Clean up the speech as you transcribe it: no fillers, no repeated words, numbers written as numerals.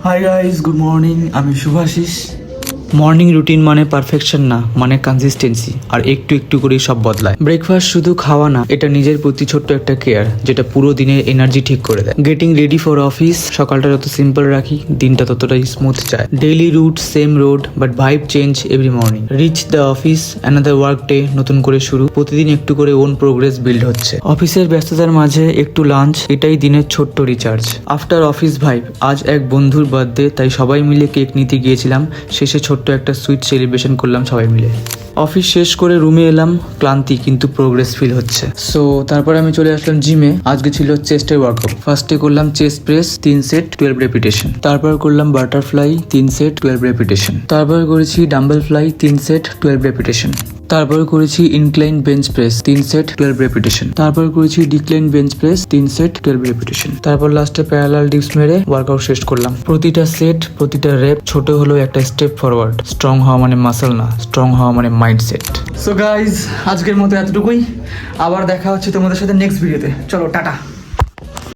Hi guys, good morning. আমি Shubhashis. Morning routine মানে perfection না, মানে কনসিস্টেন্সি, আর একটু একটু করেই সব বদলায়। ব্রেকফাস্ট শুধু খাওয়া না, এটা নিজের প্রতি ছোট্ট একটা কেয়ার, যেটা পুরো দিনের এনার্জি ঠিক করে দেয়। গেটিং রেডি ফর অফিস, সকালটা যত সিম্পল রাখি দিনটা ততটাই স্মুথ যায়। Daily route, same road, but vibe change every morning. Reach the office, another work day, নতুন করে শুরু। প্রতিদিন একটু করে ওন প্রোগ্রেস বিল্ড হচ্ছে। অফিসের ব্যস্ততার মাঝে একটু লাঞ্চ, এটাই দিনের ছোট্ট রিচার্জ। আফটার অফিস ভাইব, আজ এক বন্ধুর বার্থডে, তাই সবাই মিলে কেক নিতে গিয়েছিলাম। শেষে ছোট্ট একটা সুইট সেলিব্রেশন করলাম সবাই মিলে। অফিস শেষ করে রুমে এলাম, ক্লান্তি কিন্তু প্রোগ্রেস ফিল হচ্ছে। সো তারপরে আমি চলে আসলাম জিমে। আজকে ছিল চেস্টের ওয়ার্কআউট। ফার্স্টে করলাম চেস্ট প্রেস 3 সেট 12 রেপিটেশন। তারপর করলাম বাটারফ্লাই 3 সেট 12 রেপিটেশন। তারপর করেছি ডাম্বেল ফ্লাই 3 সেট 12 রেপিটেশন। তারপর করেছি incline bench press 3 set 12 repetition. তারপর করেছি decline bench press 3 set 12 repetition. তারপর লাস্টে প্যারালাল ডিপস মেরে ওয়ার্কআউট শেষ করলাম। প্রতিটা সেট, প্রতিটা রেপ ছোট হলেও একটা স্টেপ ফরওয়ার্ড। স্ট্রং হওয়া মানে মাসল না, স্ট্রং হওয়া মানে মাইন্ডসেট। সো গাইজ, আজকের মতো এতটুকুই। আবার দেখা হচ্ছে তোমাদের সাথে নেক্সট ভিডিওতে। চলো, টাটা।